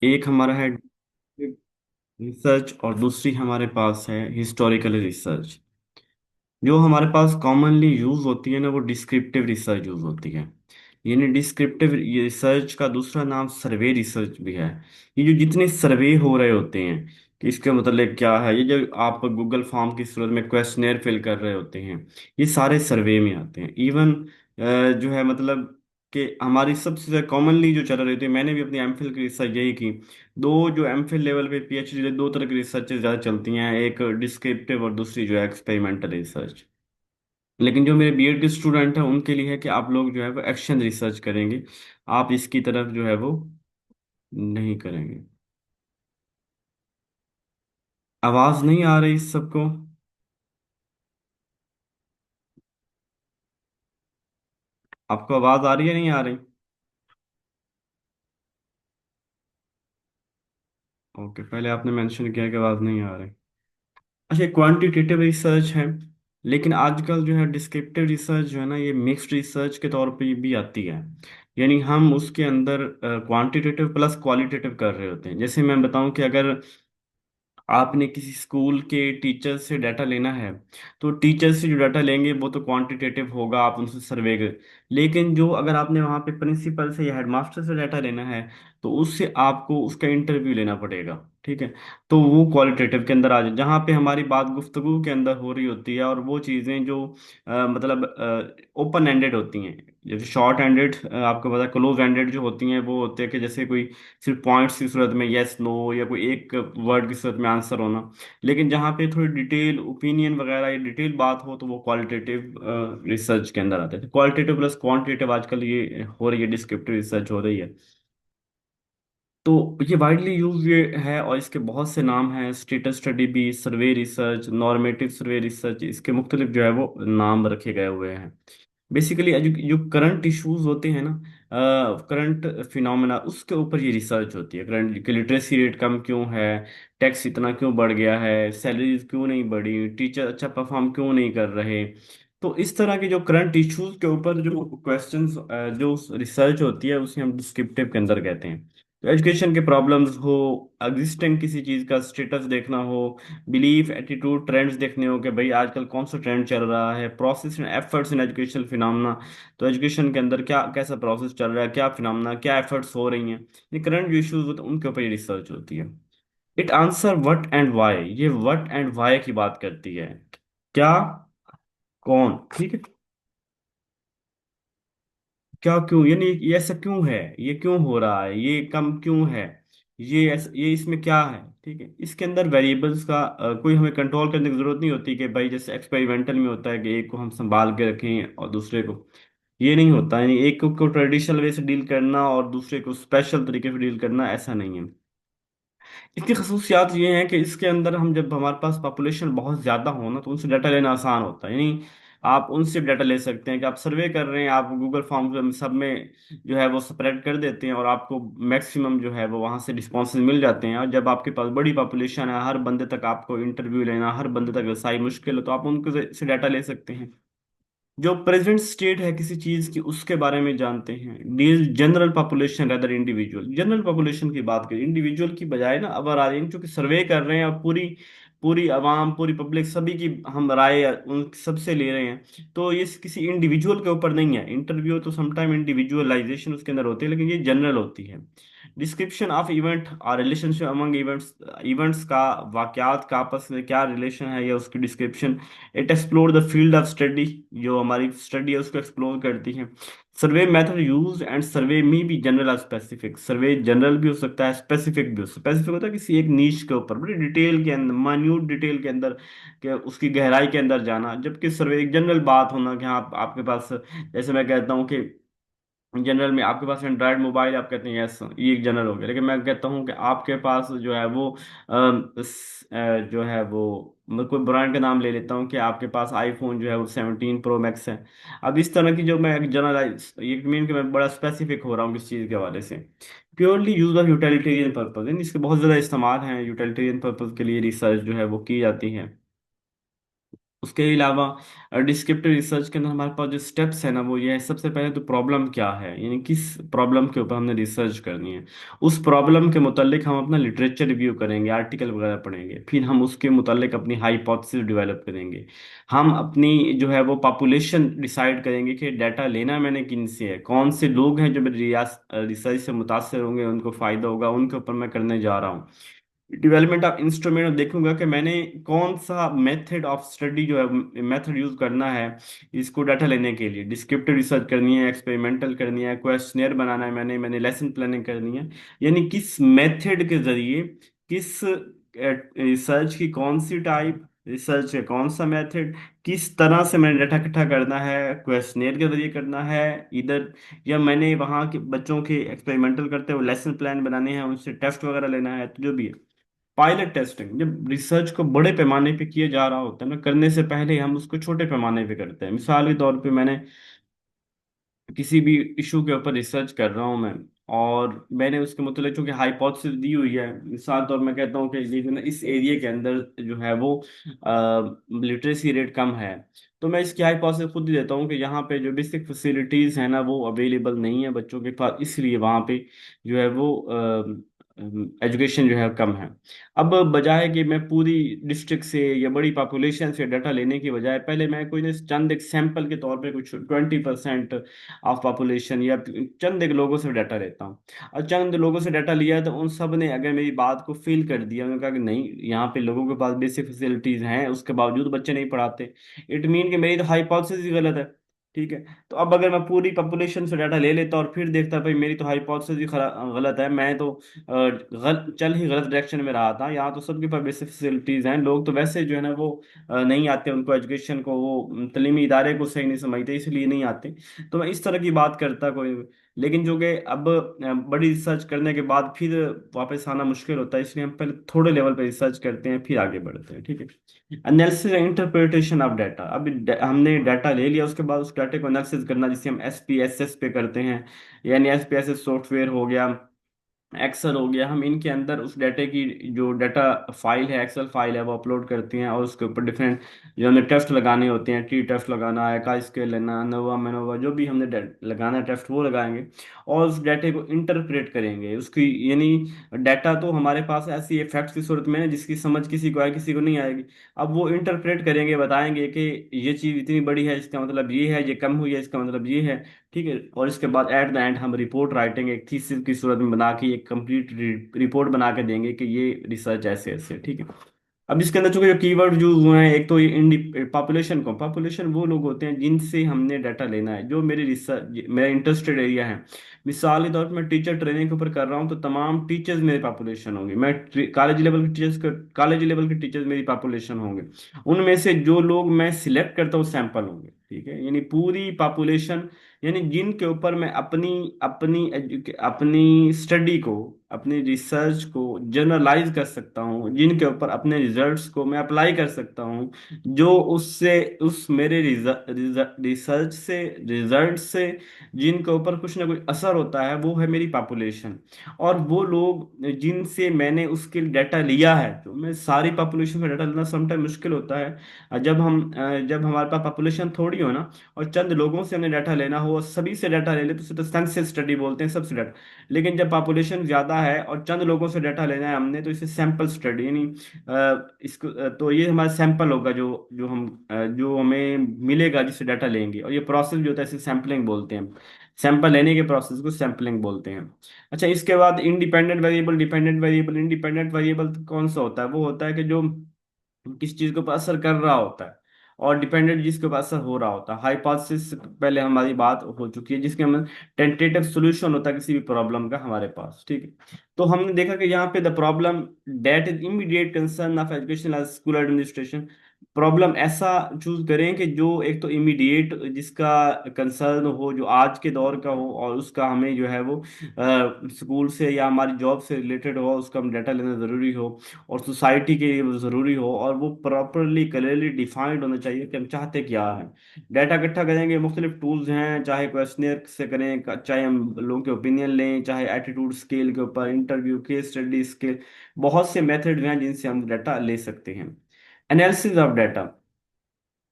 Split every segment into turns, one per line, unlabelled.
एक हमारा है रिसर्च और दूसरी हमारे पास है हिस्टोरिकल रिसर्च। जो हमारे पास कॉमनली यूज होती है ना, वो डिस्क्रिप्टिव रिसर्च यूज होती है। यानी डिस्क्रिप्टिव रिसर्च का दूसरा नाम सर्वे रिसर्च भी है। ये जो जितने सर्वे हो रहे होते हैं कि इसका मतलब क्या है, ये जो आप गूगल फॉर्म की सूरत में क्वेश्चनेयर फिल कर रहे होते हैं, ये सारे सर्वे में आते हैं। इवन जो है मतलब कि हमारी सबसे कॉमनली जो चल रही होती है, मैंने भी अपनी एमफिल की रिसर्च यही की। दो जो एमफिल लेवल पे पीएचडी, दो तरह की रिसर्च ज़्यादा चलती हैं, एक डिस्क्रिप्टिव और दूसरी जो है एक्सपेरिमेंटल रिसर्च। लेकिन जो मेरे बीएड के स्टूडेंट हैं उनके लिए है कि आप लोग जो है वो एक्शन रिसर्च करेंगे, आप इसकी तरफ जो है वो नहीं करेंगे। आवाज नहीं आ रही इस सबको? आपको आवाज आ रही है नहीं आ रही? ओके, पहले आपने मेंशन किया कि आवाज नहीं आ रही। अच्छा, क्वांटिटेटिव रिसर्च है। लेकिन आजकल जो है डिस्क्रिप्टिव रिसर्च जो है ना, ये मिक्स्ड रिसर्च के तौर पे भी आती है। यानी हम उसके अंदर क्वांटिटेटिव प्लस क्वालिटेटिव कर रहे होते हैं। जैसे मैं बताऊं कि अगर आपने किसी स्कूल के टीचर से डाटा लेना है, तो टीचर से जो डाटा लेंगे वो तो क्वांटिटेटिव होगा, आप उनसे सर्वे कर। लेकिन जो अगर आपने वहाँ पे प्रिंसिपल से या हेडमास्टर से डाटा लेना है, तो उससे आपको उसका इंटरव्यू लेना पड़ेगा। ठीक है, तो वो क्वालिटेटिव के अंदर आ जाए, जहाँ पे हमारी बात गुफ्तगू के अंदर हो रही होती है, और वो चीज़ें जो मतलब ओपन एंडेड होती हैं। जैसे शॉर्ट एंडेड, आपको पता है, क्लोज एंडेड जो होती हैं वो होते हैं कि जैसे कोई सिर्फ पॉइंट्स की सूरत में यस नो, या कोई एक वर्ड की सूरत में आंसर होना। लेकिन जहाँ पे थोड़ी डिटेल ओपिनियन वगैरह या डिटेल बात हो, तो वो क्वालिटेटिव रिसर्च के अंदर आते हैं। क्वालिटेटिव प्लस क्वांटिटेटिव आजकल ये हो रही है, डिस्क्रिप्टिव रिसर्च हो रही है। तो ये वाइडली यूज ये है, और इसके बहुत से नाम हैं। स्टेटस स्टडी भी, सर्वे रिसर्च, नॉर्मेटिव सर्वे रिसर्च, इसके मुख्तलिफ जो है वो नाम रखे गए हुए हैं। बेसिकली जो करंट इश्यूज होते हैं ना, करंट फिनोमेना, उसके ऊपर ये रिसर्च होती है। करंट की लिटरेसी रेट कम क्यों है, टैक्स इतना क्यों बढ़ गया है, सैलरीज क्यों नहीं बढ़ी, टीचर अच्छा परफॉर्म क्यों नहीं कर रहे। तो इस तरह के जो करंट इश्यूज के ऊपर जो क्वेश्चंस, जो रिसर्च होती है, उसे हम डिस्क्रिप्टिव के अंदर कहते हैं। तो एजुकेशन के प्रॉब्लम्स हो, एग्जिस्टिंग किसी चीज़ का स्टेटस देखना हो, बिलीफ, एटीट्यूड, ट्रेंड्स देखने हो कि भाई आजकल कौन सा ट्रेंड चल रहा है, process and efforts in education phenomena. तो एजुकेशन के अंदर क्या कैसा प्रोसेस चल रहा है, क्या फिनोमेना, क्या एफर्ट्स हो रही हैं, ये करंट जो इश्यूज होते हैं उनके ऊपर ये रिसर्च होती है। It answer what and why, ये व्हाट एंड व्हाई की बात करती है। क्या, कौन, ठीक है, क्या, क्यों, यानी ये ऐसा क्यों है, ये क्यों हो रहा है, ये कम क्यों है, ये इसमें क्या है। ठीक है, इसके अंदर वेरिएबल्स का कोई हमें कंट्रोल करने की जरूरत नहीं होती कि भाई जैसे एक्सपेरिमेंटल में होता है कि एक को हम संभाल के रखें और दूसरे को। ये नहीं होता, यानी एक को ट्रेडिशनल वे से डील करना और दूसरे को स्पेशल तरीके से डील करना, ऐसा नहीं है। इसकी खसूसियात ये हैं कि इसके अंदर हम जब हमारे पास पॉपुलेशन बहुत ज़्यादा हो ना, तो उनसे डाटा लेना आसान होता है। यानी आप उनसे डाटा ले सकते हैं कि आप सर्वे कर रहे हैं, आप गूगल फॉर्म सब में जो है वो स्प्रेड कर देते हैं, और आपको मैक्सिमम जो है वो वहाँ से रिस्पॉन्सेज मिल जाते हैं। और जब आपके पास बड़ी पॉपुलेशन है, हर बंदे तक आपको इंटरव्यू लेना, हर बंदे तक रसाई मुश्किल है, तो आप उनको से डाटा ले सकते हैं। जो प्रेजेंट स्टेट है किसी चीज की, उसके बारे में जानते हैं। Deal general population rather individual, general population की बात करें इंडिविजुअल की बजाय ना, अब आ रही है क्योंकि सर्वे कर रहे हैं और पूरी पूरी आवाम, पूरी पब्लिक, सभी की हम राय उन सबसे ले रहे हैं। तो ये किसी इंडिविजुअल के ऊपर नहीं है। इंटरव्यू तो समटाइम इंडिविजुअलाइजेशन उसके अंदर होती है, लेकिन ये जनरल होती है। डिस्क्रिप्शन ऑफ इवेंट और रिलेशनशिप अमंग इवेंट्स, इवेंट्स का, वाकयात का आपस में क्या रिलेशन है, या उसकी description. It explore the field of study, जो हमारी स्टडी है उसको एक्सप्लोर करती है। सर्वे मेथड यूज एंड सर्वे में भी जनरल और स्पेसिफिक, सर्वे जनरल भी हो सकता है, स्पेसिफिक भी हो सकता है। स्पेसिफिक होता है किसी एक नीश के ऊपर, बड़ी डिटेल के अंदर, मान्यूट डिटेल के अंदर, कि उसकी गहराई के अंदर जाना। जबकि सर्वे एक जनरल बात होना कि हाँ आपके पास, जैसे मैं कहता हूँ कि जनरल में आपके पास एंड्रॉयड मोबाइल, आप कहते हैं यस, ये एक जनरल हो गया। लेकिन मैं कहता हूँ कि आपके पास जो है वो जो है वो, मैं कोई ब्रांड का नाम ले लेता हूँ कि आपके पास आईफोन जो है वो 17 प्रो मैक्स है। अब इस तरह की जो मैं जनरलाइज, ये मीन कि मैं बड़ा स्पेसिफिक हो रहा हूँ किस चीज़ के हवाले से। Purely use of utilitarian purpose, इसके बहुत ज़्यादा इस्तेमाल हैं, यूटिलिटेरियन पर्पज के लिए रिसर्च जो है वो की जाती है। उसके अलावा डिस्क्रिप्टिव रिसर्च के अंदर हमारे पास जो स्टेप्स है ना वो ये है, सबसे पहले तो प्रॉब्लम क्या है, यानी किस प्रॉब्लम के ऊपर हमने रिसर्च करनी है। उस प्रॉब्लम के मुतालिक हम अपना लिटरेचर रिव्यू करेंगे, आर्टिकल वगैरह पढ़ेंगे, फिर हम उसके मुतालिक अपनी हाइपोथेसिस डेवलप करेंगे। हम अपनी जो है वो पॉपुलेशन डिसाइड करेंगे कि डाटा लेना मैंने किन से है, कौन से लोग हैं जो मेरी रिसर्च से मुतासर होंगे, उनको फ़ायदा होगा, उनके ऊपर मैं करने जा रहा हूँ। डेवलपमेंट ऑफ इंस्ट्रूमेंट देखूंगा कि मैंने कौन सा मेथड ऑफ स्टडी जो है मेथड यूज करना है इसको डाटा लेने के लिए। डिस्क्रिप्टिव रिसर्च करनी है, एक्सपेरिमेंटल करनी है, क्वेश्चनेयर बनाना है, मैंने मैंने लेसन प्लानिंग करनी है। यानी किस मेथड के जरिए, किस रिसर्च की कौन सी टाइप, रिसर्च का कौन सा मेथड, किस तरह से मैंने डाटा इकट्ठा करना है, क्वेश्चनेयर के जरिए करना है इधर, या मैंने वहाँ के बच्चों के एक्सपेरिमेंटल करते हुए लेसन प्लान बनाने हैं, उनसे टेस्ट वगैरह लेना है, तो जो भी है। पायलट टेस्टिंग, जब रिसर्च को बड़े पैमाने पे किया जा रहा होता है ना, करने से पहले हम उसको छोटे पैमाने पे करते हैं। मिसाल के तौर पे मैंने किसी भी इशू के ऊपर रिसर्च कर रहा हूँ मैं, और मैंने उसके मतलब चूंकि हाइपोथेसिस दी हुई है, मिसाल तौर मैं कहता हूँ कि ये जो ना इस एरिया के अंदर जो है वो लिटरेसी रेट कम है, तो मैं इसकी हाइपोथेसिस खुद ही देता हूँ कि यहाँ पे जो बेसिक फैसिलिटीज़ है ना वो अवेलेबल नहीं है बच्चों के पास, इसलिए वहाँ पे जो है वो एजुकेशन जो है कम है। अब बजाय कि मैं पूरी डिस्ट्रिक्ट से या बड़ी पॉपुलेशन से डाटा लेने की बजाय पहले मैं कोई ना चंद एक सैंपल के तौर पे कुछ 20% ऑफ पॉपुलेशन या चंद एक लोगों से डाटा लेता हूँ, और चंद लोगों से डाटा लिया तो उन सब ने अगर मेरी बात को फील कर दिया, उन्होंने कहा कि नहीं यहाँ पे लोगों के पास बेसिक फैसिलिटीज हैं उसके बावजूद बच्चे नहीं पढ़ाते, इट मीन कि मेरी तो हाइपोथेसिस ही गलत है। ठीक है, तो अब अगर मैं पूरी पॉपुलेशन से डाटा ले लेता और फिर देखता भाई मेरी तो हाइपोथेसिस ही गलत है, मैं तो चल ही गलत डायरेक्शन में रहा था, यहाँ तो सबके पास बेसिक फैसिलिटीज हैं, लोग तो वैसे जो है ना वो नहीं आते, उनको एजुकेशन को वो तलीमी इदारे को सही नहीं समझते इसलिए नहीं आते। तो मैं इस तरह की बात करता कोई, लेकिन जो कि अब बड़ी रिसर्च करने के बाद फिर वापस आना मुश्किल होता है, इसलिए हम पहले थोड़े लेवल पे रिसर्च करते हैं फिर आगे बढ़ते हैं। ठीक है, एनालिसिस इंटरप्रिटेशन ऑफ डाटा। अब हमने डाटा ले लिया, उसके बाद उस डाटे को एनालिसिस करना जिसे हम SPSS पे करते हैं, यानी SPSS सॉफ्टवेयर हो गया, एक्सेल हो गया, हम इनके अंदर उस डाटे की जो डाटा फाइल है, एक्सेल फाइल है, वो अपलोड करते हैं, और उसके ऊपर डिफरेंट जो हमने टेस्ट लगाने होते हैं, टी टेस्ट लगाना है, का स्केल लेना, नोवा मेनोवा, जो भी हमने लगाना है टेस्ट वो लगाएंगे, और उस डाटे को इंटरप्रेट करेंगे उसकी, यानी डाटा तो हमारे पास ऐसी फैक्ट्स की सूरत में है जिसकी समझ किसी को आए किसी को नहीं आएगी। अब वो इंटरप्रेट करेंगे, बताएंगे कि ये चीज़ इतनी बड़ी है इसका मतलब ये है, ये कम हुई है इसका मतलब ये है। ठीक है, और इसके बाद एट द एंड हम रिपोर्ट राइटिंग एक थीसिस की सूरत में बना के एक कंप्लीट रिपोर्ट बना के देंगे कि ये रिसर्च ऐसे ऐसे है। ठीक है, अब इसके अंदर चूंकि जो कीवर्ड यूज हुए हैं, एक तो ये इंडी पॉपुलेशन को, पॉपुलेशन वो लोग होते हैं जिनसे हमने डाटा लेना है, जो मेरी रिसर्च मेरा इंटरेस्टेड एरिया है। मिसाल के तौर पर मैं टीचर ट्रेनिंग के ऊपर कर रहा हूँ, तो तमाम टीचर्स मेरी पॉपुलेशन होंगे, मैं कॉलेज लेवल के टीचर्स कॉलेज लेवल के टीचर्स मेरी पॉपुलेशन होंगे, उनमें से जो लोग मैं सिलेक्ट करता हूँ सैंपल होंगे। ठीक है, यानी पूरी पॉपुलेशन, यानी जिनके ऊपर मैं अपनी अपनी अपनी स्टडी को, अपनी रिसर्च को जनरलाइज कर सकता हूँ, जिनके ऊपर अपने रिजल्ट्स को मैं अप्लाई कर सकता हूँ, जो उससे उस मेरे रिसर्च से रिजल्ट से जिनके ऊपर कुछ ना कुछ असर होता है, वो है मेरी पॉपुलेशन। और वो लोग जिनसे मैंने उसके डाटा लिया है, तो मैं सारी पॉपुलेशन का डाटा लेना समटाइम मुश्किल होता है, जब हमारे पास पॉपुलेशन थोड़ी हो ना, और चंद लोगों से हमने डाटा लेना हो और सभी से डाटा ले ले, तो उसे तो सेंसस स्टडी बोलते हैं, सबसे डाटा। लेकिन जब पॉपुलेशन ज़्यादा है और चंद लोगों से डाटा लेना है हमने, तो इसे सैंपल स्टडी, यानी इसको तो ये हमारा सैंपल होगा जो हमें मिलेगा जिससे डाटा लेंगे, और ये प्रोसेस जो होता है इसे सैंपलिंग बोलते हैं। सैंपल लेने के प्रोसेस को सैंपलिंग बोलते हैं। अच्छा, इसके बाद independent variable, dependent variable. Independent variable कौन सा होता है? वो होता है कि जो किस चीज के ऊपर असर कर रहा होता है, और डिपेंडेंट जिसके ऊपर असर हो रहा होता है। हाइपोथेसिस पहले हमारी बात हो चुकी है, जिसके हम टेंटेटिव सॉल्यूशन होता है किसी भी प्रॉब्लम का हमारे पास। ठीक है, तो हमने देखा कि यहाँ पे the problem that is immediate concern of education school administration. Problem ऐसा चूज करें कि जो एक तो इमीडिएट जिसका कंसर्न हो, जो आज के दौर का हो, और उसका हमें जो है वो स्कूल से या हमारी जॉब से रिलेटेड हो, उसका हम डाटा लेना ज़रूरी हो, और सोसाइटी के लिए वो ज़रूरी हो, और वो प्रॉपरली क्लियरली डिफाइंड होना चाहिए कि हम चाहते क्या है। डाटा इकट्ठा करेंगे, मुख्तलिफ टूल्स हैं, चाहे क्वेश्चनियर से करें, चाहे हम लोगों के ओपिनियन लें, चाहे एटीट्यूड स्केल के ऊपर, इंटरव्यू, केस स्टडी स्केल, बहुत से मेथड हैं जिनसे हम डाटा ले सकते हैं। Analysis of data.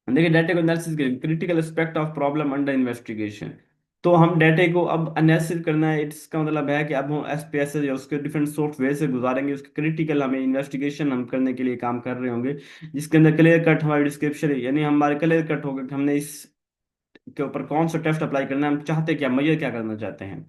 देखिए डाटा को analysis critical aspect of problem under investigation. तो हम डाटा को अब एनालिसिस करना है, इसका मतलब है कि अब हम एसपीएस या उसके डिफरेंट सॉफ्टवेयर से गुजारेंगे, उसके क्रिटिकल हमें इन्वेस्टिगेशन हम करने के लिए काम कर रहे होंगे, जिसके अंदर क्लियर कट हमारी डिस्क्रिप्शन है, यानी हमारे क्लियर कट होगा कि हमने इस के ऊपर कौन सा टेस्ट अप्लाई करना है, हम चाहते क्या, मेजर क्या करना चाहते हैं।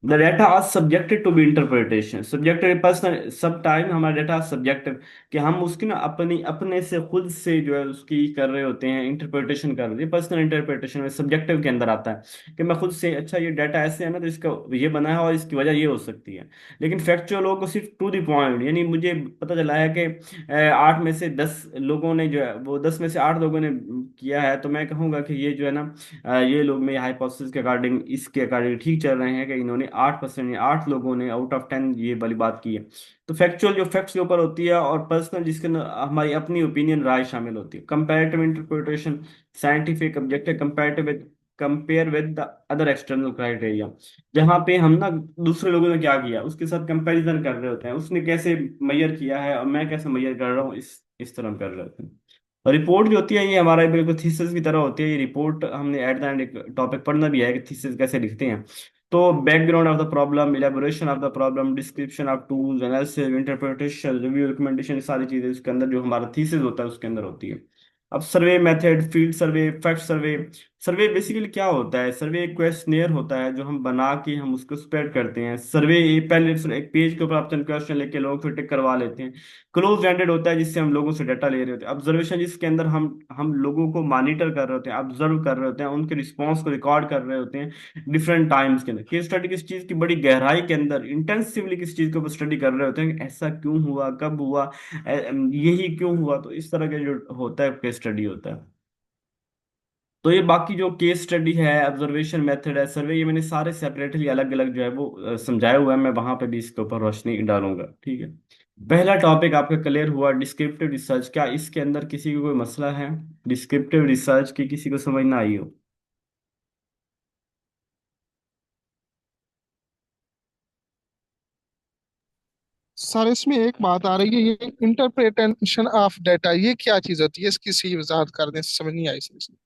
The data are subjected to be interpretation, subjected personal, सब टाइम हमारा डेटा सब्जेक्टिव, कि हम उसकी ना अपनी अपने से खुद से जो है उसकी कर रहे होते हैं, इंटरप्रिटेशन कर रहे हैं। पर्सनल इंटरप्रिटेशन में सब्जेक्टिव के अंदर आता है कि मैं खुद से, अच्छा ये डाटा ऐसे है ना तो इसका ये बना है और इसकी वजह ये हो सकती है। लेकिन फैक्चुअल लोगों को सिर्फ टू द पॉइंट, यानी मुझे पता चला है कि 8 में से 10 लोगों ने जो है वो 10 में से 8 लोगों ने किया है, तो मैं कहूँगा कि ये जो है ना ये लोग मेरे हाइपोथेसिस के अकॉर्डिंग, इसके अकॉर्डिंग ठीक चल रहे हैं कि इन्होंने 8% या 8 लोगों ने आउट ऑफ 10 ये वाली बात की है। तो फैक्चुअल जो फैक्ट्स के ऊपर होती है, और पर्सनल जिसके अंदर हमारी अपनी ओपिनियन राय शामिल होती है। Comparative interpretation, scientific objective comparative with, compare with the other external criteria, जहाँ पे हम ना दूसरे लोगों ने क्या किया उसके साथ कंपैरिजन कर रहे होते हैं, उसने कैसे मेजर किया है और मैं कैसे मेजर कर रहा हूँ, इस तरह हम कर रहे होते हैं। और रिपोर्ट जो होती है ये हमारा बिल्कुल थीसिस की तरह होती है। ये रिपोर्ट हमने एट द एंड एक टॉपिक पढ़ना भी है कि थीसिस कैसे लिखते हैं। तो background of the problem, elaboration of the problem, description of tools, analysis, interpretation, review, recommendation, सारी चीजें उसके अंदर जो हमारा थीसिस होता है उसके अंदर होती है। अब survey method, field survey, fact survey. Survey basically क्या होता है, सर्वे एक क्वेश्चनियर होता है जो हम बना के हम उसको स्प्रेड करते हैं। सर्वे पहले एक पेज के ऊपर आप चंद क्वेश्चन लेके लोगों को टिक करवा लेते हैं। क्लोज एंडेड होता है जिससे हम लोगों से डाटा ले रहे होते हैं। ऑब्जर्वेशन जिसके अंदर हम लोगों को मॉनिटर कर रहे होते हैं, ऑब्जर्व कर रहे होते हैं, उनके रिस्पॉन्स को रिकॉर्ड कर रहे होते हैं डिफरेंट टाइम्स के अंदर। केस स्टडी किस चीज़ की बड़ी गहराई के अंदर इंटेंसिवली किस चीज़ के ऊपर स्टडी कर रहे होते हैं कि ऐसा क्यों हुआ, कब हुआ, यही क्यों हुआ। तो इस तरह का जो होता है केस स्टडी होता है। तो ये बाकी जो केस स्टडी है, ऑब्जर्वेशन मेथड है, सर्वे, ये मैंने सारे सेपरेटली अलग अलग जो है वो समझाया हुआ है, मैं वहां पे भी इसके ऊपर रोशनी डालूंगा, ठीक है। पहला टॉपिक आपका क्लियर हुआ, डिस्क्रिप्टिव रिसर्च। क्या इसके अंदर किसी को कोई मसला है डिस्क्रिप्टिव रिसर्च की, किसी को समझ ना आई हो?
सर इसमें एक बात आ रही है, ये इंटरप्रिटेशन ऑफ डाटा ये क्या चीज होती है, इसकी सही वजाहत कर दें, समझ नहीं आई सर इसमें।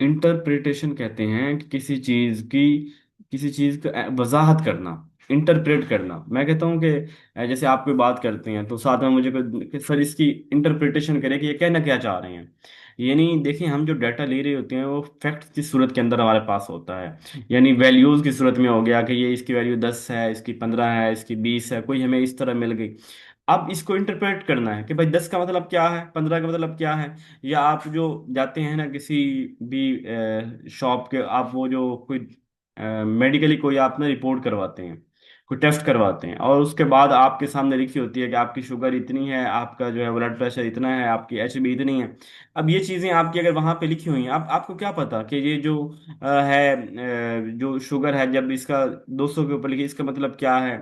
इंटरप्रिटेशन कहते हैं कि किसी चीज का वजाहत करना, इंटरप्रेट करना। मैं कहता हूँ कि जैसे आप कोई बात करते हैं तो साथ में मुझे कि सर इसकी इंटरप्रिटेशन करें कि ये कहना क्या चाह रहे हैं। यानी देखिए हम जो डाटा ले रहे होते हैं वो फैक्ट्स की सूरत के अंदर हमारे पास होता है, यानी वैल्यूज की सूरत में हो गया कि ये इसकी वैल्यू 10 है, इसकी 15 है, इसकी 20 है, कोई हमें इस तरह मिल गई। अब इसको इंटरप्रेट करना है कि भाई 10 का मतलब क्या है, 15 का मतलब क्या है। या आप जो जाते हैं ना किसी भी शॉप के, आप वो जो कोई मेडिकली कोई आप ना रिपोर्ट करवाते हैं, कोई टेस्ट करवाते हैं, और उसके बाद आपके सामने लिखी होती है कि आपकी शुगर इतनी है, आपका जो है ब्लड प्रेशर इतना है, आपकी एचबी इतनी है। अब ये चीज़ें आपकी अगर वहाँ पे लिखी हुई हैं, आप आपको क्या पता कि ये जो जो शुगर है, जब इसका 200 के ऊपर लिखी इसका मतलब क्या है,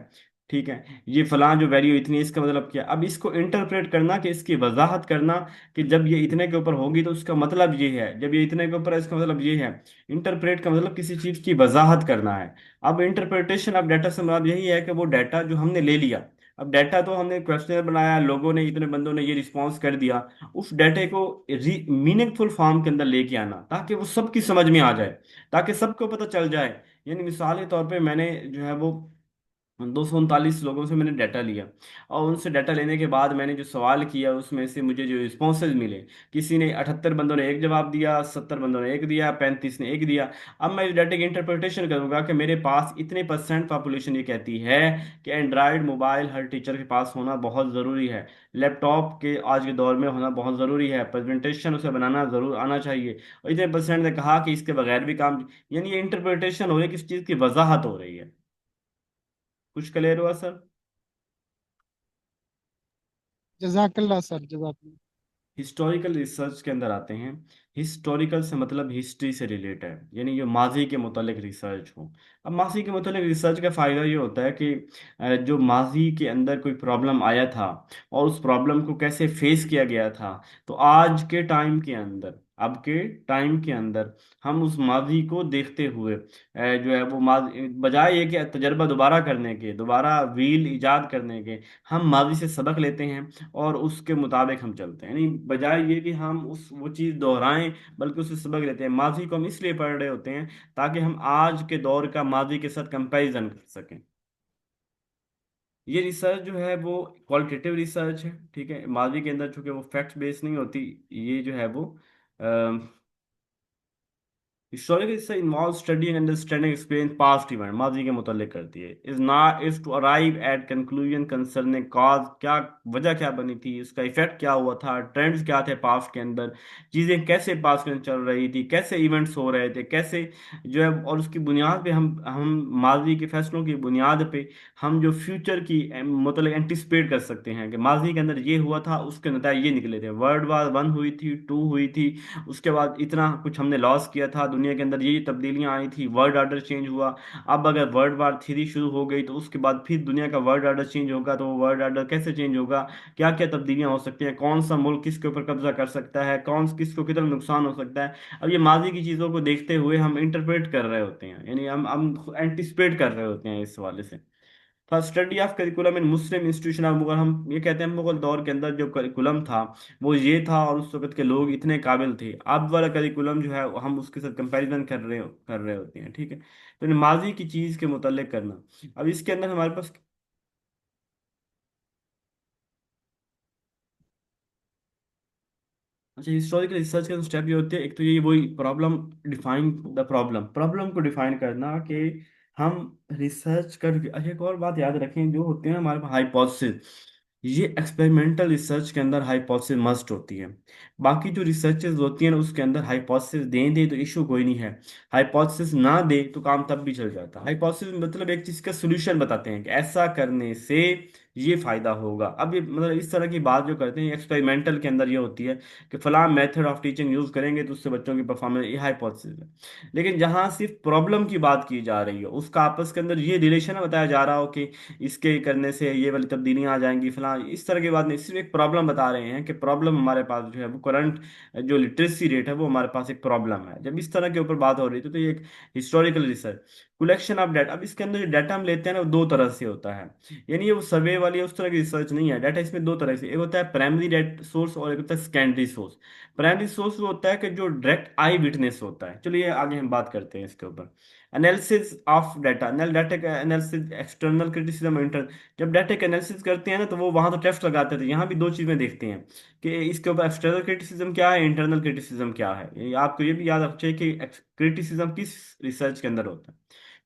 ठीक है। ये फलां जो वैल्यू इतनी है इसका मतलब क्या। अब इसको इंटरप्रेट करना, कि इसकी वजाहत करना कि जब ये इतने के ऊपर होगी तो उसका मतलब ये है, जब ये इतने के ऊपर है इसका मतलब ये है। इंटरप्रेट का मतलब किसी चीज की वजाहत करना है। अब इंटरप्रिटेशन ऑफ डाटा से मुराद यही है कि वो डाटा जो हमने ले लिया, अब डाटा तो हमने क्वेश्चनर बनाया, लोगों ने, इतने बंदों ने ये रिस्पॉन्स कर दिया, उस डाटे को मीनिंगफुल फॉर्म के अंदर लेके आना ताकि वो सबकी समझ में आ जाए, ताकि सबको पता चल जाए। यानी मिसाल के तौर पे मैंने जो है वो 239 लोगों से मैंने डाटा लिया, और उनसे डाटा लेने के बाद मैंने जो सवाल किया उसमें से मुझे जो रिस्पॉन्सेज मिले, किसी ने 78 बंदों ने एक जवाब दिया, 70 बंदों ने एक दिया, 35 ने एक दिया। अब मैं इस डाटे की इंटरप्रिटेशन करूंगा कि मेरे पास इतने परसेंट पॉपुलेशन ये कहती है कि एंड्रॉयड मोबाइल हर टीचर के पास होना बहुत ज़रूरी है, लैपटॉप के आज के दौर में होना बहुत ज़रूरी है, प्रेजेंटेशन उसे बनाना ज़रूर आना चाहिए, और इतने परसेंट ने कहा कि इसके बगैर भी काम। यानी ये इंटरप्रिटेशन हो रही है, किस चीज़ की वजाहत हो रही है। कुछ क्लियर हुआ सर?
जजाकल्ला सर, जजाकल्ला।
हिस्टोरिकल रिसर्च के अंदर आते हैं। हिस्टोरिकल से मतलब हिस्ट्री से रिलेट है, यानी जो माजी के मुतालिक रिसर्च हो। अब माजी के मुतालिक रिसर्च का फ़ायदा ये होता है कि जो माजी के अंदर कोई प्रॉब्लम आया था और उस प्रॉब्लम को कैसे फेस किया गया था, तो आज के टाइम के अंदर अब के टाइम के अंदर हम उस माजी को देखते हुए जो है वो माजी, बजाय ये कि तजर्बा दोबारा करने के, दोबारा व्हील इजाद करने के, हम माजी से सबक लेते हैं और उसके मुताबिक हम चलते हैं। यानी बजाय ये कि हम उस वो चीज़ दोहराएं, बल्कि उससे सबक लेते हैं। माजी को हम इसलिए पढ़ रहे होते हैं ताकि हम आज के दौर का माजी के साथ कंपैरिजन कर सकें। ये रिसर्च जो है वो क्वालिटेटिव रिसर्च है, ठीक है। माजी के अंदर चूंकि वो फैक्ट बेस्ड नहीं होती, ये जो है वो historical research involve study and understanding experience past event, माजी के मुतालिक करती है। Is not is to arrive at conclusion concerning cause, क्या वजह क्या बनी थी, इसका इफेक्ट क्या हुआ था, ट्रेंड्स क्या थे पास्ट के अंदर, चीजें कैसे पास्ट के अंदर चल रही थी, कैसे इवेंट्स हो रहे थे, कैसे जो है, और उसकी बुनियाद पे हम माजी के फैसलों की बुनियाद पे हम जो फ्यूचर की मतलब एंटिसिपेट कर सकते हैं कि माजी के अंदर ये हुआ था, उसके नतीजे ये निकले थे। वर्ल्ड वार 1 हुई थी, 2 हुई थी, उसके बाद इतना कुछ हमने लॉस किया था, दुनिया के अंदर ये तब्दीलियां आई थी, वर्ल्ड ऑर्डर चेंज हुआ। अब अगर वर्ल्ड वार 3 शुरू हो गई तो उसके बाद फिर दुनिया का वर्ल्ड ऑर्डर चेंज होगा, तो वो वर्ल्ड ऑर्डर कैसे चेंज होगा, क्या क्या तब्दीलियां हो सकती हैं, कौन सा मुल्क किसके ऊपर कब्जा कर सकता है, कौन किसको कितना नुकसान हो सकता है। अब ये माजी की चीज़ों को देखते हुए हम इंटरप्रेट कर रहे होते हैं, यानी हम एंटिसिपेट कर रहे होते हैं इस हवाले से। First study of curriculum in Muslim institution of Mughal, हम ये कहते हैं मुगल दौर के अंदर जो करिकुलम था वो ये था, और उस वक्त के लोग इतने काबिल थे। अब वाला करिकुलम जो है हम उसके साथ कंपैरिजन कर रहे होते हैं, ठीक है। तो माजी की चीज़ के मुतल्लिक करना। अब इसके अंदर हमारे पास, अच्छा, हिस्टोरिकल रिसर्च का स्टेप ये होते हैं, एक तो ये वही problem, define the problem, problem को डिफाइन करना कि हम रिसर्च कर। अच्छा, एक और बात याद रखें, जो होते हैं हमारे पास हाइपोथेसिस, ये एक्सपेरिमेंटल रिसर्च के अंदर हाइपोथेसिस मस्ट होती है। बाकी जो रिसर्चेज होती हैं ना, उसके अंदर हाइपोथेसिस दें दे तो इशू कोई नहीं है, हाइपोथेसिस ना दे तो काम तब भी चल जाता है। हाइपोथेसिस मतलब एक चीज़ का सोल्यूशन बताते हैं कि ऐसा करने से ये फायदा होगा। अब ये मतलब इस तरह की बात जो करते हैं एक्सपेरिमेंटल के अंदर ये होती है कि फलां मेथड ऑफ टीचिंग यूज करेंगे तो उससे बच्चों की परफॉर्मेंस, ये हाइपोथेसिस है। लेकिन जहाँ सिर्फ प्रॉब्लम की बात की जा रही है, उसका आपस के अंदर ये रिलेशन बताया जा रहा हो कि इसके करने से ये वाली तब्दीलियां आ जाएंगी फलां, इस तरह की बात नहीं, सिर्फ एक प्रॉब्लम बता रहे हैं कि प्रॉब्लम हमारे पास जो है वो करंट जो लिटरेसी रेट है वो हमारे पास एक प्रॉब्लम है। जब इस तरह के ऊपर बात हो रही थी तो ये एक historical research, collection of data. अब इसके अंदर जो डाटा हम लेते हैं ना वो दो तरह से होता है, यानी ये वो सर्वे वाली उस तरह की रिसर्च नहीं है। डाटा इसमें दो तरह से, एक होता है प्राइमरी डेटा सोर्स और एक होता है सेकेंडरी सोर्स। प्राइमरी सोर्स वो होता है कि जो डायरेक्ट आई विटनेस होता है। चलिए आगे हम बात करते हैं इसके ऊपर। एनालिसिस ऑफ डाटा, डाटा का एनालिसिस, एक्सटर्नल क्रिटिसिज्म, इंटर। जब डाटा का एनालिसिस करते हैं ना तो वो वहां तो टेस्ट लगाते थे, यहाँ भी दो चीजें देखते हैं कि इसके ऊपर एक्सटर्नल क्रिटिसिज्म क्या है, इंटरनल क्रिटिसिज्म क्या है। आपको ये भी याद रखना चाहिए कि क्रिटिसिज्म किस रिसर्च के अंदर होता है।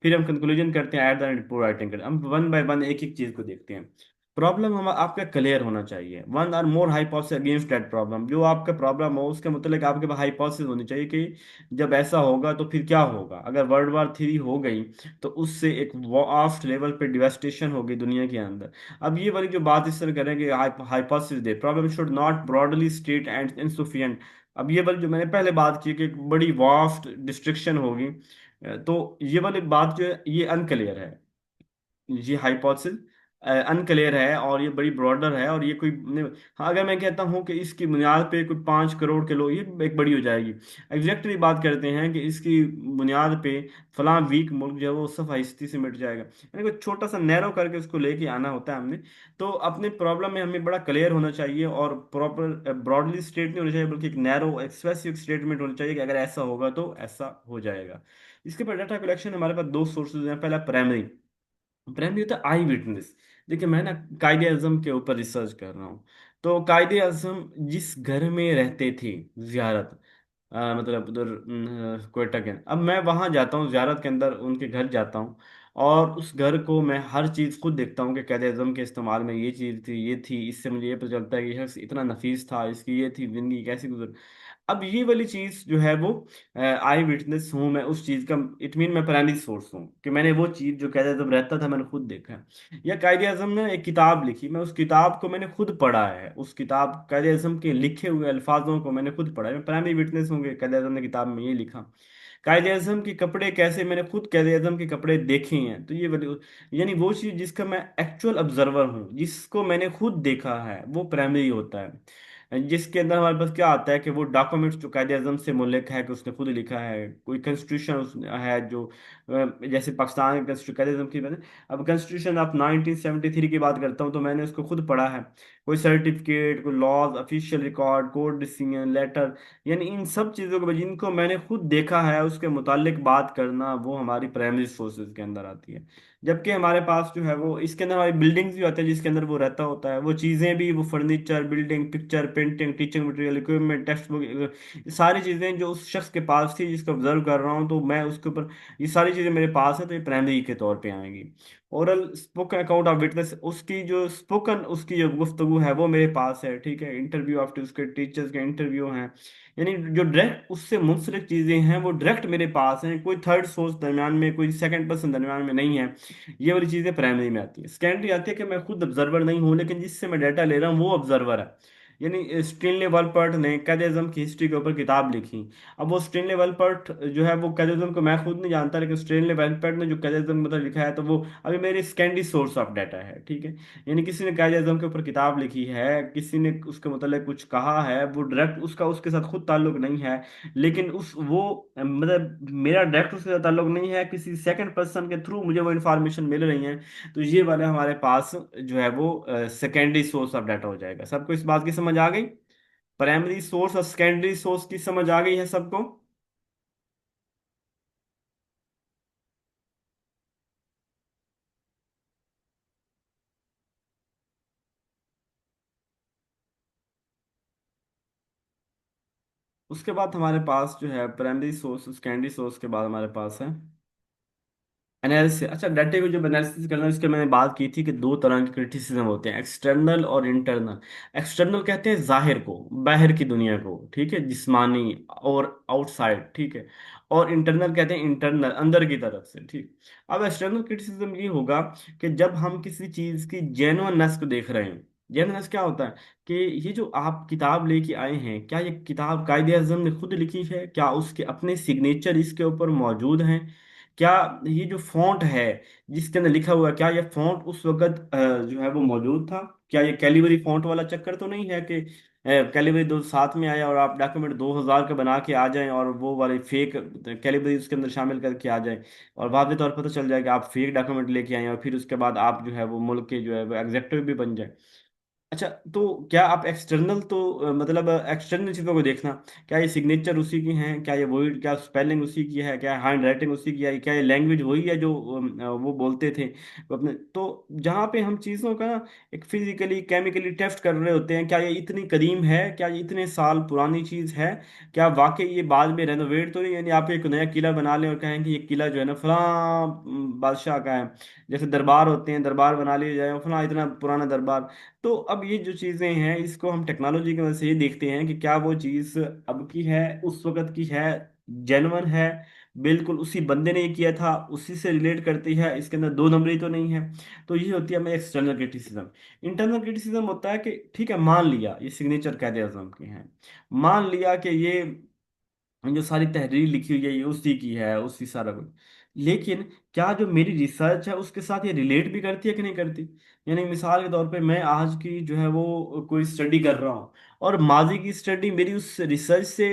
फिर हम कंक्लूजन करते हैं, एट द रिपोर्ट राइटिंग करते हैं, हम वन बाय वन एक एक चीज को देखते हैं। प्रॉब्लम हम आपका क्लियर होना चाहिए, वन और मोर हाइपोथेसिस अगेंस्ट दैट प्रॉब्लम, जो आपका प्रॉब्लम हो उसके मतलब आपके पास हाइपोथेसिस होनी चाहिए कि जब ऐसा होगा तो फिर क्या होगा। अगर वर्ल्ड वार 3 हो गई तो उससे एक वास्ट लेवल पे डिवास्टेशन होगी दुनिया के अंदर। अब ये वाली जो बात इस तरह करेंगे, hypothesis they, problem should not broadly state and insufficient. अब ये वाली जो मैंने पहले बात की कि एक बड़ी वास्ट डिस्ट्रिक्शन होगी, तो ये वाली बात जो है ये अनक्लियर है, ये हाइपोथेसिस अनक्लियर है और ये बड़ी ब्रॉडर है, और ये कोई हाँ, अगर मैं कहता हूँ कि इसकी बुनियाद पे कोई 5 करोड़ के लोग, ये एक बड़ी हो जाएगी। एग्जैक्टली बात करते हैं कि इसकी बुनियाद पे फलां वीक मुल्क जो है वो सफाइस्ती से मिट जाएगा, यानी कोई छोटा सा नैरो करके उसको लेके आना होता है हमने। तो अपने प्रॉब्लम में हमें बड़ा क्लियर होना चाहिए, और प्रॉपर ब्रॉडली स्टेट नहीं होना चाहिए, बल्कि एक नैरो एक स्पेसिफिक स्टेटमेंट होना चाहिए कि अगर ऐसा होगा तो ऐसा हो जाएगा। इसके बाद डाटा कलेक्शन, हमारे पास दो सोर्सेज हैं। पहला प्राइमरी, प्राइमरी होता है आई विटनेस। देखिए मैं ना कायदे आजम के ऊपर रिसर्च कर रहा हूँ। तो कायदे आजम जिस घर में रहते थे, जियारत, मतलब उधर क्वेटा के, अब मैं वहां जाता हूँ जियारत के अंदर, उनके घर जाता हूँ, और उस घर को मैं हर चीज़ खुद देखता हूँ कि कायदे आजम के इस्तेमाल में ये चीज़ थी, ये थी, इससे मुझे ये पता चलता है कि ये शख्स इतना नफीस था, इसकी ये थी जिंदगी कैसी गुजर। अब ये वाली चीज जो है वो आई विटनेस हूँ मैं उस चीज का, इट मीन मैं प्राइमरी सोर्स हूँ कि मैंने वो चीज जो कहते जब रहता था मैंने खुद देखा है। या कायदे आजम ने एक किताब लिखी, मैं उस किताब को मैंने खुद पढ़ा है, उस किताब कायदे आजम के लिखे हुए अल्फाजों को मैंने खुद पढ़ा है, मैं प्राइमरी विटनेस हूँ कि कायदे आजम ने किताब में ये लिखा। कायदे आजम के कपड़े कैसे, मैंने खुद कायदे आजम के कपड़े देखे हैं, तो ये वाली यानी वो चीज जिसका मैं एक्चुअल ऑब्जर्वर हूँ, जिसको मैंने खुद देखा है, वो प्राइमरी होता है। जिसके अंदर हमारे पास क्या आता है कि वो डॉक्यूमेंट्स जो कायदे आज़म से मुल्क है कि उसने खुद लिखा है, कोई कॉन्स्टिट्यूशन है जो जैसे पाकिस्तान का कायदे आज़म की बात है। अब कॉन्स्टिट्यूशन ऑफ 1973 की बात करता हूँ तो मैंने उसको खुद पढ़ा है। कोई सर्टिफिकेट, कोई laws, official record, court decision letter, यानी इन सब चीज़ों को जिनको मैंने खुद देखा है उसके मुतालिक बात करना, वो हमारी प्राइमरी सोर्सेज के अंदर आती है। जबकि हमारे पास जो है वो इसके अंदर हमारी बिल्डिंग्स भी होते हैं जिसके अंदर वो रहता होता है, वो चीज़ें भी, वो furniture, building, picture, painting, teaching material, equipment, text book, सारी चीज़ें जो उस शख्स के पास थी जिसको ऑब्जर्व कर रहा हूँ तो मैं उसके ऊपर, ये सारी चीज़ें मेरे पास है तो ये प्राइमरी के तौर पे आएंगी। Oral spoken account of witness, उसकी जो स्पोकन उसकी जो गुफ्तगू है वो मेरे पास है, ठीक है। इंटरव्यू आफ्टर उसके टीचर्स के इंटरव्यू हैं, यानी जो डायरेक्ट उससे मुंसलिक चीज़ें हैं वो डायरेक्ट मेरे पास हैं, कोई थर्ड सोर्स दरम्यान में, कोई सेकंड पर्सन दरम्यान में नहीं है। ये वाली चीज़ें प्राइमरी में आती है। सेकेंडरी आती है कि मैं खुद ऑब्जर्वर नहीं हूँ लेकिन जिससे मैं डाटा ले रहा हूँ वो ऑब्जर्वर है। यानी स्टेनले वालपर्ट ने कैदेज़म की हिस्ट्री के ऊपर किताब लिखी। अब वो स्टेनले वालपर्ट जो है वो कैदेज़म को मैं खुद नहीं जानता, लेकिन स्टेनले वालपर्ट ने जो कैदेज़म मतलब लिखा है तो वो अभी मेरी सेकेंडरी सोर्स ऑफ डाटा है, ठीक है। यानी किसी ने कैदेज़म के ऊपर किताब लिखी है, किसी ने उसके मतलब कुछ कहा है, वो डायरेक्ट उसका उसके साथ खुद ताल्लुक नहीं है, लेकिन उस वो मतलब मेरा डायरेक्ट उसके साथ ताल्लुक नहीं है, किसी सेकंड पर्सन के थ्रू मुझे वो इन्फॉर्मेशन मिल रही है। तो ये वाला हमारे पास जो है वो सेकेंडरी सोर्स ऑफ डाटा हो जाएगा। सबको इस बात की समझ आ गई? प्राइमरी सोर्स और सेकेंडरी सोर्स की समझ आ गई है सबको? उसके बाद हमारे पास जो है प्राइमरी सोर्स, सेकेंडरी सोर्स के बाद हमारे पास है एनालिसिस। अच्छा, डाटा को जब एनालिसिस करना है, इसके मैंने बात की थी कि दो तरह के क्रिटिसिज्म होते हैं, एक्सटर्नल और इंटरनल। एक्सटर्नल कहते हैं जाहिर को, बाहर की दुनिया को, ठीक है, जिस्मानी और आउटसाइड, ठीक है। और इंटरनल कहते हैं इंटरनल, अंदर की तरफ से, ठीक। अब एक्सटर्नल क्रिटिसिज्म ये होगा कि जब हम किसी चीज की जेन्युइननेस को देख रहे हैं। जेन्युइननेस क्या होता है कि ये जो आप किताब लेके आए हैं, क्या ये किताब कायदे आज़म ने खुद लिखी है? क्या उसके अपने सिग्नेचर इसके ऊपर मौजूद हैं? क्या ये जो फॉन्ट है जिसके अंदर लिखा हुआ है, क्या ये फॉन्ट उस वक्त जो है वो मौजूद था? क्या ये कैलिबरी फॉन्ट वाला चक्कर तो नहीं है कि कैलिबरी दो साथ में आया और आप डॉक्यूमेंट 2000 का बना के आ जाएं और वो वाली फेक कैलिबरी उसके अंदर शामिल करके आ जाए, और वाज़ेह तौर पर पता चल जाए कि आप फेक डॉक्यूमेंट लेके आए हैं और फिर उसके बाद आप जो है वो मुल्क के जो है वो एग्जेक्टिव भी बन जाए। अच्छा, तो क्या आप एक्सटर्नल तो मतलब एक्सटर्नल चीज़ों को देखना, क्या ये सिग्नेचर उसी की हैं, क्या ये वही, क्या स्पेलिंग उसी की है, क्या हैंड राइटिंग उसी की है, क्या ये लैंग्वेज वही है जो वो बोलते थे वो अपने। तो जहाँ पे हम चीज़ों का एक फिजिकली केमिकली टेस्ट कर रहे होते हैं, क्या ये इतनी कदीम है, क्या ये इतने साल पुरानी चीज़ है, क्या वाकई ये बाद में रेनोवेट तो नहीं, यानी आप एक नया किला बना लें और कहें कि ये किला जो है ना फलां बादशाह का है, जैसे दरबार होते हैं, दरबार बना लिए जाए फलां इतना पुराना दरबार। तो अब ये जो चीज़ें हैं इसको हम टेक्नोलॉजी की वजह से ये देखते हैं कि क्या वो चीज़ अब की है, उस वक्त की है, जेन्युइन है, बिल्कुल उसी बंदे ने ये किया था, उसी से रिलेट करती है, इसके अंदर दो नंबरी तो नहीं है। तो ये होती है हमें एक्सटर्नल क्रिटिसिज्म। इंटरनल क्रिटिसिज्म होता है कि ठीक है, मान लिया ये सिग्नेचर कायदे आज़म के हैं, मान लिया कि ये जो सारी तहरीर लिखी हुई है ये उसी की है, उसी सारा कुछ, लेकिन क्या जो मेरी रिसर्च है उसके साथ ये रिलेट भी करती है कि नहीं करती? यानी मिसाल के तौर पे मैं आज की जो है वो कोई स्टडी कर रहा हूँ और माजी की स्टडी मेरी उस रिसर्च से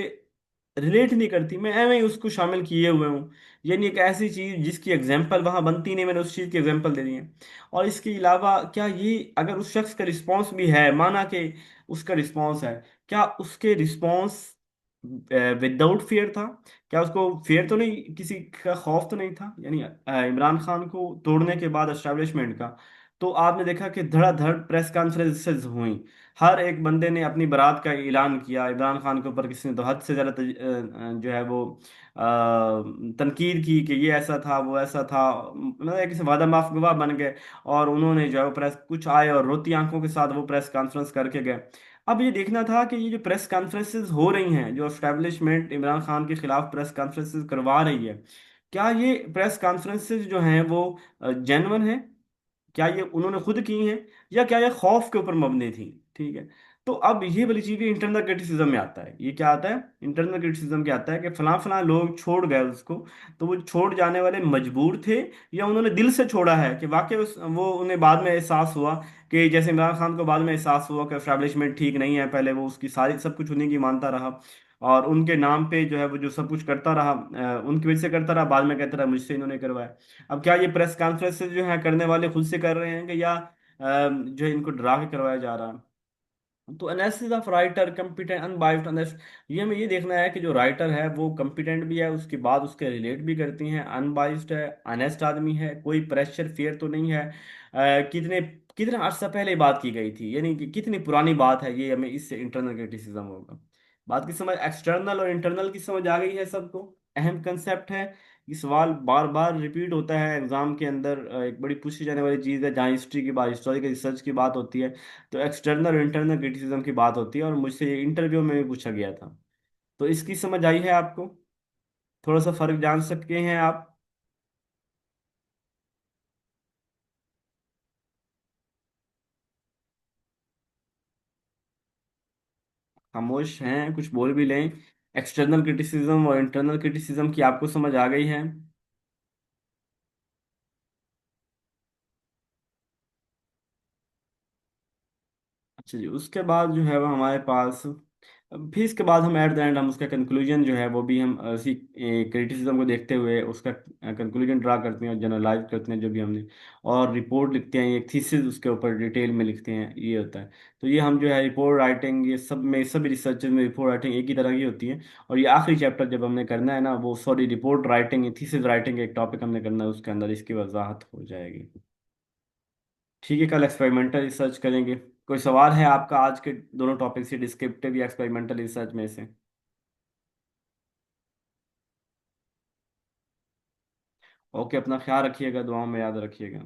रिलेट नहीं करती, मैं एवं ही उसको शामिल किए हुए हूँ। यानी एक ऐसी चीज जिसकी एग्जाम्पल वहां बनती नहीं, मैंने उस चीज की एग्जाम्पल दे दी है। और इसके अलावा क्या ये अगर उस शख्स का रिस्पॉन्स भी है, माना कि उसका रिस्पॉन्स है, क्या उसके रिस्पॉन्स विदाउट फेयर था? क्या उसको फेयर तो नहीं, किसी का खौफ तो नहीं था? यानी इमरान खान को तोड़ने के बाद एस्टेब्लिशमेंट का, तो आपने देखा कि धड़ाधड़ प्रेस कॉन्फ्रेंसेस हुई, हर एक बंदे ने अपनी बारात का ऐलान किया। इमरान खान के ऊपर किसी ने तो हद से ज़्यादा जो है वो तनकीद की कि ये ऐसा था, वो ऐसा था, मतलब एक किसी वादा माफ गवाह बन गए। और उन्होंने जो है वो प्रेस कुछ आए और रोती आंखों के साथ वो प्रेस कॉन्फ्रेंस करके गए। अब ये देखना था कि ये जो प्रेस कॉन्फ्रेंसेस हो रही हैं, जो एस्टेब्लिशमेंट इमरान खान के खिलाफ प्रेस कॉन्फ्रेंसेस करवा रही है, क्या ये प्रेस कॉन्फ्रेंसेस जो हैं वो जेन्युइन है? क्या ये उन्होंने खुद की हैं या क्या ये खौफ के ऊपर मबनी थी? ठीक है। तो अब ये वाली चीज इंटरनल क्रिटिसिज्म में आता है। ये क्या आता है, इंटरनल क्रिटिसिज्म क्या आता है कि फलां फलां लोग छोड़ गए उसको, तो वो छोड़ जाने वाले मजबूर थे या उन्होंने दिल से छोड़ा है, कि वाकई वो उन्हें बाद में एहसास हुआ कि जैसे इमरान खान को बाद में एहसास हुआ कि एस्टैब्लिशमेंट ठीक नहीं है, पहले वो उसकी सारी सब कुछ उन्हीं की मानता रहा और उनके नाम पे जो है वो जो सब कुछ करता रहा, उनकी वजह से करता रहा, बाद में कहता रहा मुझसे इन्होंने करवाया। अब क्या ये प्रेस कॉन्फ्रेंस जो है करने वाले खुद से कर रहे हैं, कि या जो है इनको डरा के करवाया जा रहा है? तो analysis of writer competent unbiased honest, ये हमें ये देखना है कि जो राइटर है वो कम्पिटेंट भी है, उसके बाद उसके रिलेट भी करती हैं, अनबाइस्ड है, ऑनेस्ट आदमी है, कोई प्रेशर फेयर तो नहीं है, कितने कितना अर्सा पहले बात की गई थी, यानी कि कितनी पुरानी बात है, ये हमें इससे इंटरनल क्रिटिसिज्म होगा। बात की समझ, एक्सटर्नल और इंटरनल की समझ आ गई है सबको? अहम कंसेप्ट है, ये सवाल बार बार रिपीट होता है एग्जाम के अंदर, एक बड़ी पूछी जाने वाली चीज़ है, जहाँ हिस्ट्री की बात, हिस्टोरिकल रिसर्च की बात होती है तो एक्सटर्नल और इंटरनल क्रिटिसिज्म की बात होती है, और मुझसे ये इंटरव्यू में भी पूछा गया था। तो इसकी समझ आई है आपको? थोड़ा सा फर्क जान सकते हैं आप? खामोश हैं, कुछ बोल भी लें। एक्सटर्नल क्रिटिसिज्म और इंटरनल क्रिटिसिज्म की आपको समझ आ गई है? अच्छा जी, उसके बाद जो है वो हमारे पास, फिर इसके बाद हम एट द एंड हम उसका कंक्लूजन जो है वो भी हम उसी क्रिटिसिज्म को देखते हुए उसका कंक्लूजन ड्रा करते हैं और जनरलाइज करते हैं जो भी हमने, और रिपोर्ट लिखते हैं, एक थीसिस उसके ऊपर डिटेल में लिखते हैं, ये होता है। तो ये हम जो है रिपोर्ट राइटिंग, ये सब में सभी रिसर्चेज में रिपोर्ट राइटिंग एक ही तरह की होती है। और ये आखिरी चैप्टर जब हमने करना है ना, वो sorry report writing, thesis writing एक टॉपिक हमने करना है, उसके अंदर इसकी वजाहत हो जाएगी। ठीक है, कल एक्सपेरिमेंटल रिसर्च करेंगे। कोई सवाल है आपका आज के दोनों टॉपिक से, डिस्क्रिप्टिव या एक्सपेरिमेंटल रिसर्च में से? ओके, अपना ख्याल रखिएगा, दुआओं में याद रखिएगा।